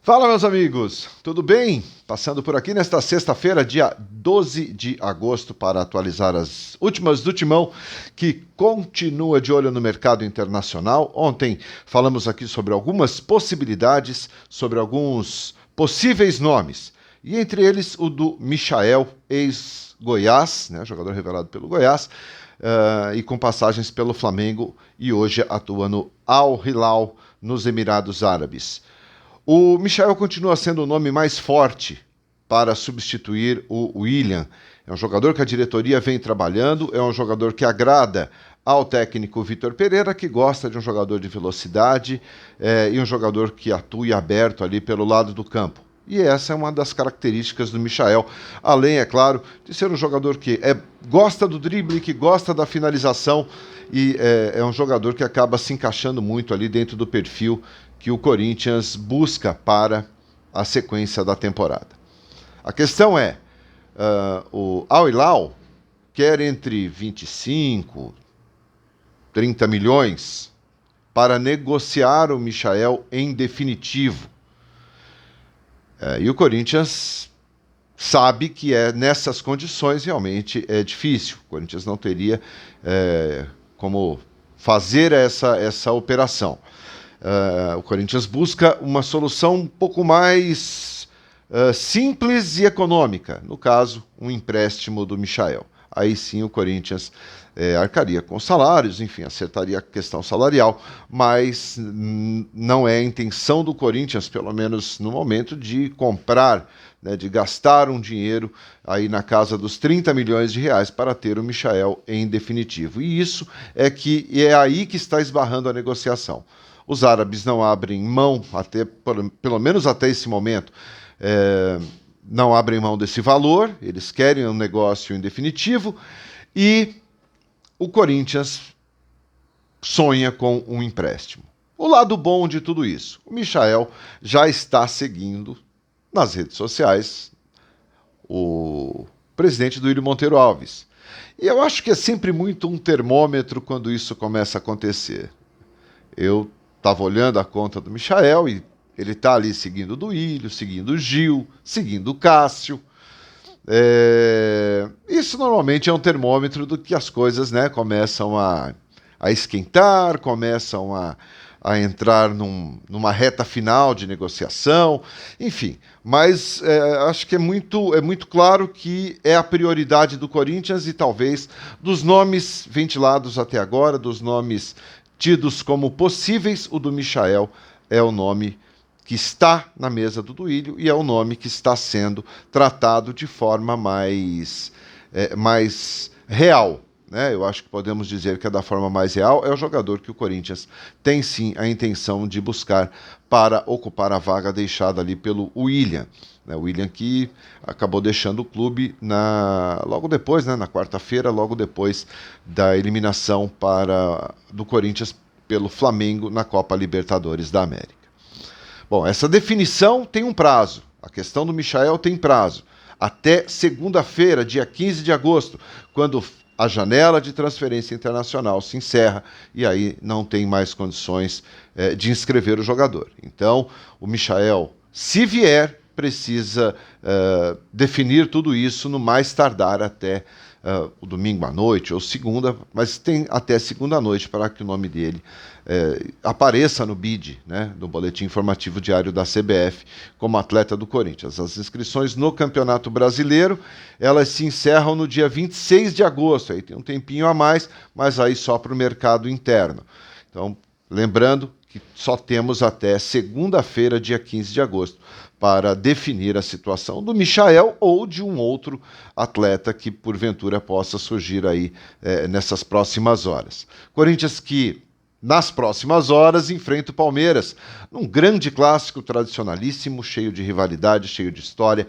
Fala, meus amigos, tudo bem? Passando por aqui nesta sexta-feira, dia 12 de agosto, para atualizar as últimas do Timão, que continua de olho no mercado internacional. Ontem falamos aqui sobre algumas possibilidades, sobre alguns possíveis nomes, e entre eles o do Michael, ex-Goiás, né, jogador revelado pelo Goiás, e com passagens pelo Flamengo, e hoje atua no Al Hilal, nos Emirados Árabes. O Michael continua sendo o nome mais forte para substituir o Willian. É um jogador que a diretoria vem trabalhando, é um jogador que agrada ao técnico Vitor Pereira, que gosta de um jogador de velocidade e um jogador que atue aberto ali pelo lado do campo. E essa é uma das características do Michael, além, é claro, de ser um jogador que gosta do drible, que gosta da finalização, e é um jogador que acaba se encaixando muito ali dentro do perfil que o Corinthians busca para a sequência da temporada. A questão é, o Al Hilal quer entre 25, 30 milhões para negociar o Michael em definitivo. E o Corinthians sabe que nessas condições realmente é difícil. O Corinthians não teria como fazer essa operação. O Corinthians busca uma solução um pouco mais simples e econômica. No caso, um empréstimo do Michael. Aí sim o Corinthians arcaria com salários, enfim, acertaria a questão salarial, mas não é a intenção do Corinthians, pelo menos no momento, de comprar, né, de gastar um dinheiro aí na casa dos 30 milhões de reais para ter o Michael em definitivo. E isso é aí que está esbarrando a negociação. Os árabes não abrem mão, pelo menos até esse momento, não abrem mão desse valor, eles querem um negócio em definitivo, e o Corinthians sonha com um empréstimo. O lado bom de tudo isso, o Michael já está seguindo nas redes sociais o presidente do Duílio Monteiro Alves. E eu acho que é sempre muito um termômetro quando isso começa a acontecer. Eu estava olhando a conta do Michael e ele está ali seguindo o Duílio, seguindo o Gil, seguindo o Cássio. Isso normalmente é um termômetro do que as coisas, né, começam a esquentar, começam a entrar numa reta final de negociação, enfim. Mas acho que é muito claro que é a prioridade do Corinthians e talvez dos nomes ventilados até agora, dos nomes tidos como possíveis, o do Michael é o nome que está na mesa do Duílio e é o nome que está sendo tratado de forma mais real. Né? Eu acho que podemos dizer que é da forma mais real, é o jogador que o Corinthians tem sim a intenção de buscar para ocupar a vaga deixada ali pelo Willian. O Willian que acabou deixando o clube logo depois, né, na quarta-feira, logo depois da eliminação do Corinthians pelo Flamengo na Copa Libertadores da América. Bom, essa definição tem um prazo. A questão do Michael tem prazo. Até segunda-feira, dia 15 de agosto, quando a janela de transferência internacional se encerra e aí não tem mais condições de inscrever o jogador. Então, o Michael, se vier, precisa definir tudo isso no mais tardar até o domingo à noite ou segunda, mas tem até segunda à noite para que o nome dele apareça no BID, né, no Boletim Informativo Diário da CBF, como atleta do Corinthians. As inscrições no Campeonato Brasileiro, elas se encerram no dia 26 de agosto, aí tem um tempinho a mais, mas aí só para o mercado interno. Então, lembrando que só temos até segunda-feira, dia 15 de agosto, para definir a situação do Michael ou de um outro atleta que porventura possa surgir aí nessas próximas horas. Corinthians que nas próximas horas enfrenta o Palmeiras, num grande clássico tradicionalíssimo, cheio de rivalidade, cheio de história,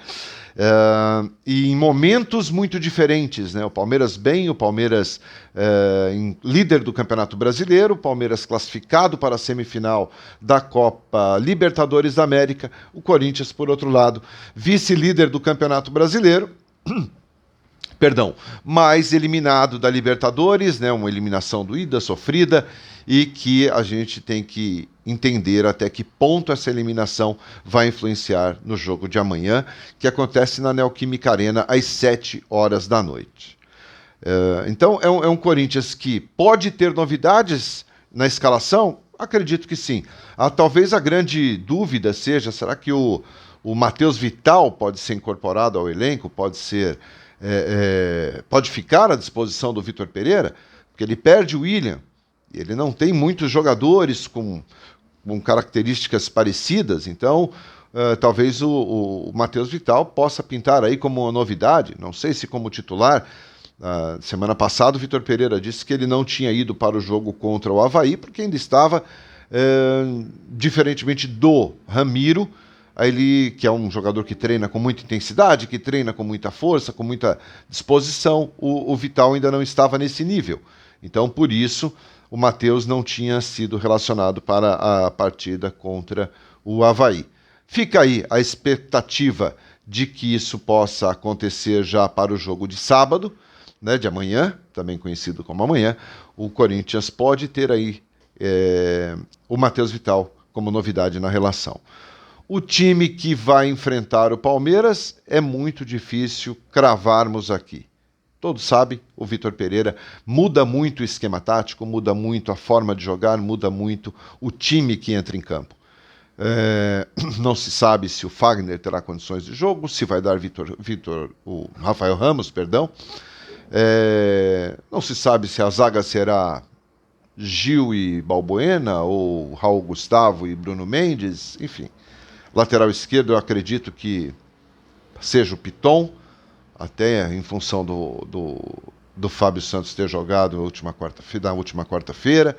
e em momentos muito diferentes, né? O Palmeiras bem, o Palmeiras líder do Campeonato Brasileiro, o Palmeiras classificado para a semifinal da Copa Libertadores da América, o Corinthians, por outro lado, vice-líder do Campeonato Brasileiro, Perdão, mais eliminado da Libertadores, né, uma eliminação doída, sofrida, e que a gente tem que entender até que ponto essa eliminação vai influenciar no jogo de amanhã, que acontece na Neoquímica Arena às 7 horas da noite. Então é um Corinthians que pode ter novidades na escalação? Acredito que sim. Talvez a grande dúvida seja, será que o Matheus Vital pode ser incorporado ao elenco, pode ficar à disposição do Vitor Pereira? Porque ele perde o William, ele não tem muitos jogadores com características parecidas, então talvez o Matheus Vital possa pintar aí como uma novidade, não sei se como titular. Semana passada o Vitor Pereira disse que ele não tinha ido para o jogo contra o Avaí porque ainda estava, diferentemente do Ramiro, ele, que é um jogador que treina com muita intensidade, que treina com muita força, com muita disposição, o Vital ainda não estava nesse nível. Então, por isso, o Matheus não tinha sido relacionado para a partida contra o Avaí. Fica aí a expectativa de que isso possa acontecer já para o jogo de sábado, né, de amanhã, também conhecido como amanhã. O Corinthians pode ter aí o Matheus Vital como novidade na relação. O time que vai enfrentar o Palmeiras é muito difícil cravarmos aqui. Todos sabem, o Vitor Pereira muda muito o esquema tático, muda muito a forma de jogar, muda muito o time que entra em campo. Não se sabe se o Fagner terá condições de jogo, se vai dar o Rafael Ramos, perdão. Não se sabe se a zaga será Gil e Balbuena ou Raul Gustavo e Bruno Mendes, enfim. Lateral esquerdo, eu acredito que seja o Piton, até em função do Fábio Santos ter jogado na última quarta-feira.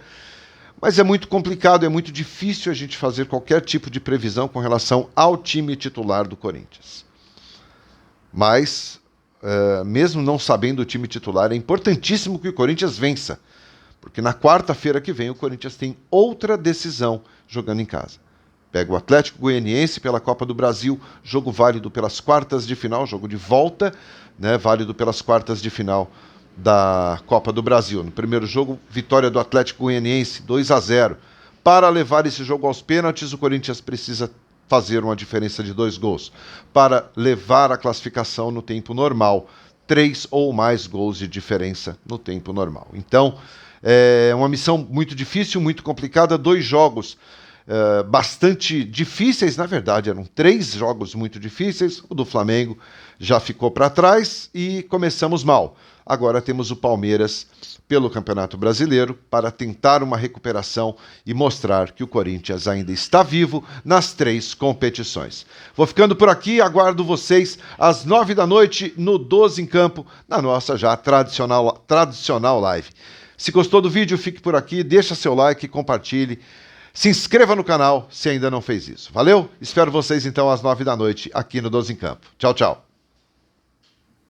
Mas é muito complicado, é muito difícil a gente fazer qualquer tipo de previsão com relação ao time titular do Corinthians. Mas, mesmo não sabendo o time titular, é importantíssimo que o Corinthians vença. Porque na quarta-feira que vem o Corinthians tem outra decisão jogando em casa. Pega o Atlético Goianiense pela Copa do Brasil, jogo válido pelas quartas de final, jogo de volta, né, válido pelas quartas de final da Copa do Brasil. No primeiro jogo, vitória do Atlético Goianiense, 2-0. Para levar esse jogo aos pênaltis, o Corinthians precisa fazer uma diferença de 2 gols. Para levar a classificação no tempo normal, 3 ou mais gols de diferença no tempo normal. Então, é uma missão muito difícil, muito complicada, 2 jogos bastante difíceis, na verdade eram 3 jogos muito difíceis, o do Flamengo já ficou para trás e começamos mal. Agora temos o Palmeiras pelo Campeonato Brasileiro para tentar uma recuperação e mostrar que o Corinthians ainda está vivo nas 3 competições. Vou ficando por aqui, aguardo vocês às 9 da noite no 12 em Campo, na nossa já tradicional live. Se gostou do vídeo, fique por aqui, deixa seu like, compartilhe. Se inscreva no canal se ainda não fez isso. Valeu? Espero vocês então às 9 da noite aqui no 12 em Campo. Tchau, tchau.